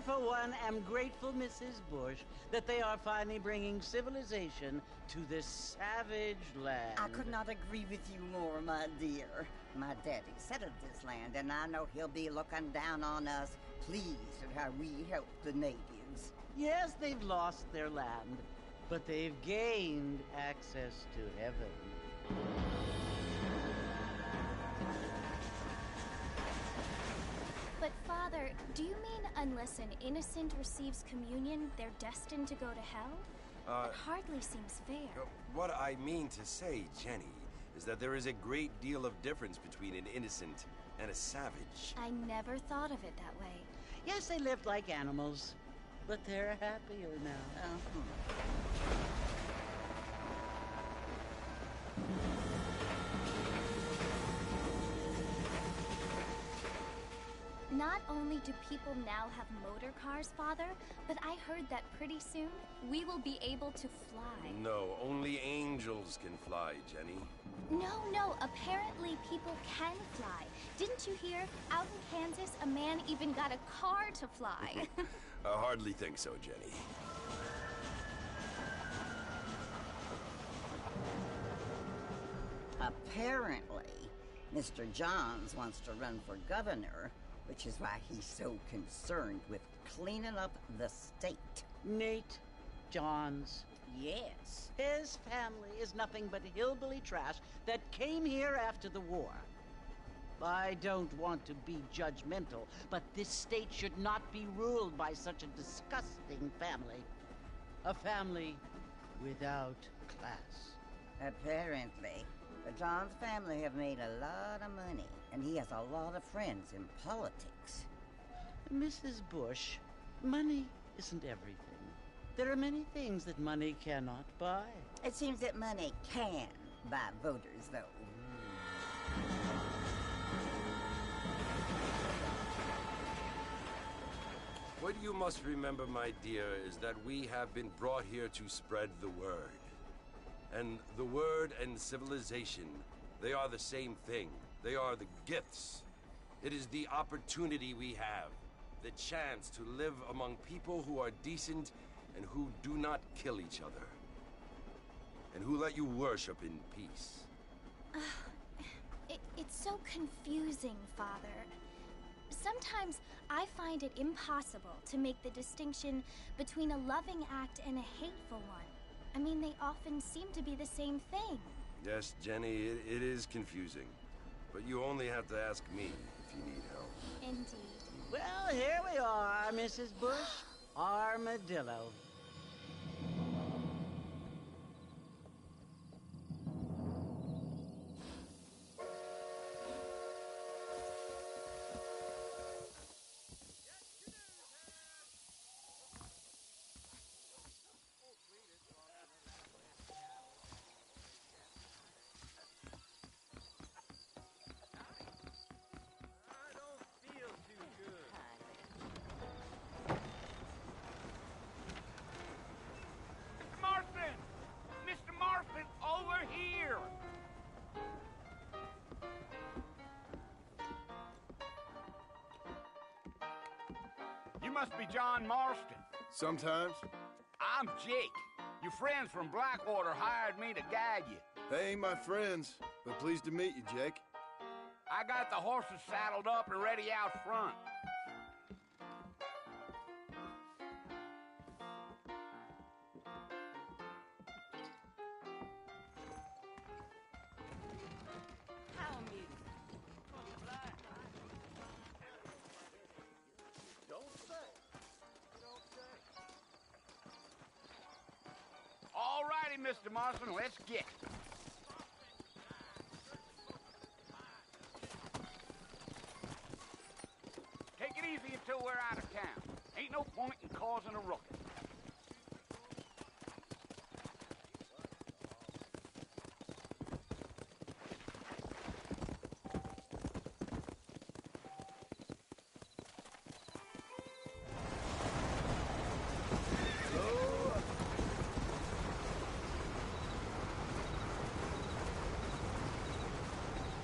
for one, am grateful, Mrs. Bush, that they are finally bringing civilization to this savage land. I could not agree with you more, my dear. My daddy settled this land, and I know he'll be looking down on us, pleased at how we help the natives. Yes, they've lost their land, but they've gained access to heaven. But Father, do you mean unless an innocent receives communion, they're destined to go to hell? That hardly seems fair. What I mean to say, Jenny, is that there is a great deal of difference between an innocent and a savage. I never thought of it that way. Yes, they lived like animals, but they're happier now. Not only do people now have motor cars, Father, but I heard that pretty soon we will be able to fly. No, only angels can fly, Jenny. No, apparently people can fly. Didn't you hear? Out in Kansas, a man even got a car to fly. I hardly think so, Jenny. Apparently, Mr. Johns wants to run for governor, which is why he's so concerned with cleaning up the state. Nate Johns. Yes. His family is nothing but hillbilly trash that came here after the war. I don't want to be judgmental, but this state should not be ruled by such a disgusting family. A family without class. Apparently. The Johns family have made a lot of money, and he has a lot of friends in politics. Mrs. Bush, money isn't everything. There are many things that money cannot buy. It seems that money can buy voters, though. What you must remember, my dear, is that we have been brought here to spread the word. And the word and civilization, they are the same thing. They are the gifts. It is the opportunity we have, the chance to live among people who are decent and who do not kill each other, and who let you worship in peace. It's so confusing, Father. Sometimes I find it impossible to make the distinction between a loving act and a hateful one. I mean, they often seem to be the same thing. Yes, Jenny, it is confusing. But you only have to ask me if you need help. Indeed. Well, here we are, Mrs. Bush. Armadillo. Mr. Marston, over here! You must be John Marston. Sometimes. I'm Jake. Your friends from Blackwater hired me to guide you. They ain't my friends, but pleased to meet you, Jake. I got the horses saddled up and ready out front. All righty, Mr. Marston, let's get it. Take it easy until we're out of town. Ain't no point in causing a ruckus.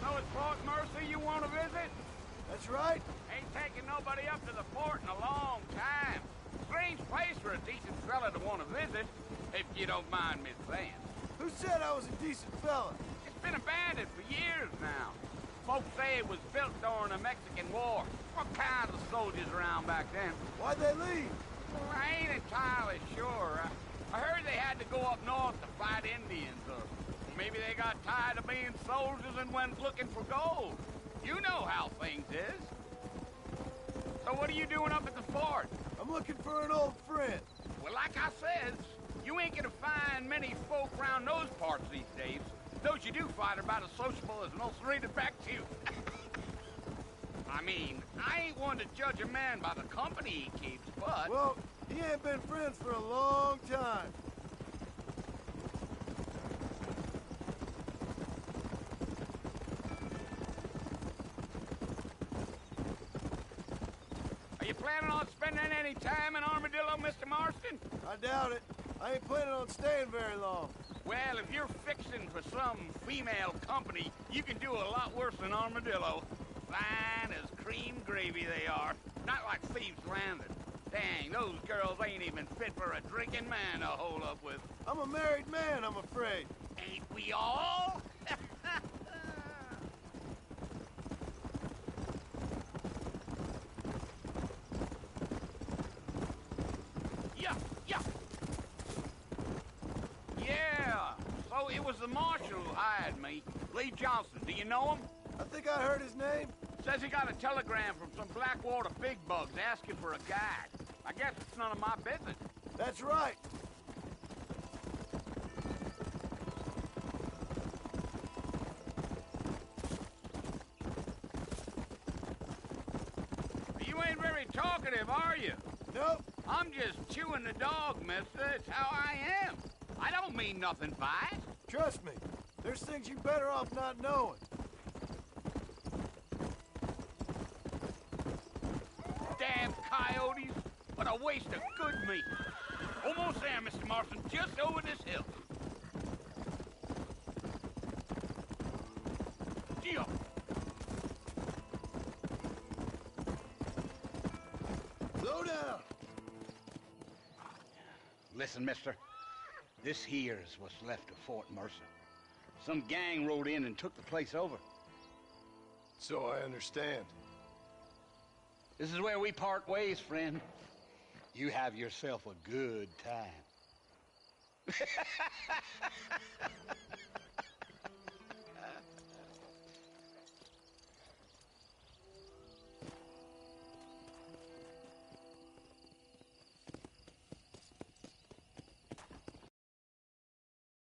Know it's Port Mercy you want to visit? That's right. Ain't taken nobody up to the fort in a long time. Strange place for a decent fella to want to visit, if you don't mind me saying. Who said I was a decent fella? It's been abandoned for years now. Folks say it was built during the Mexican War. What kinds of soldiers around back then? Why'd they leave? Well, I ain't entirely sure. I heard they had to go up north to fight Indians, or maybe they got tired of being soldiers and went looking for gold. You know how things is. So what are you doing up at the fort? I'm looking for an old friend. Well, like I said, you ain't gonna find many folk around those parts these days. Those you do find are about as sociable as an old serrated back to you. I mean, I ain't one to judge a man by the company he keeps, but... Well, he ain't been friends for a long time. Are you planning on spending any time in Armadillo, Mr. Marston? I doubt it. I ain't planning on staying very long. Well, if you're fixing for some female company, you can do a lot worse than Armadillo. Fine as cream gravy they are. Not like Thieves Landing. Dang, those girls ain't even fit for a drinking man to hold up with. I'm a married man, I'm afraid. Ain't we all? Yeah, yeah. Yeah, so it was the marshal who hired me. Lee Johnson, do you know him? I think I heard his name. Says he got a telegram from some Blackwater big bugs asking for a guide. I guess it's none of my business. That's right. You ain't very talkative, are you? Nope. I'm just chewing the dog, mister. It's how I am. I don't mean nothing by it. Trust me. There's things you better off not knowing. Damn coyotes. What a waste of good meat. Almost there, Mr. Marston. Just over this hill. Gee up. Slow down. Listen, mister. This here is what's left of Fort Mercer. Some gang rode in and took the place over. So I understand. This is where we part ways, friend. You have yourself a good time.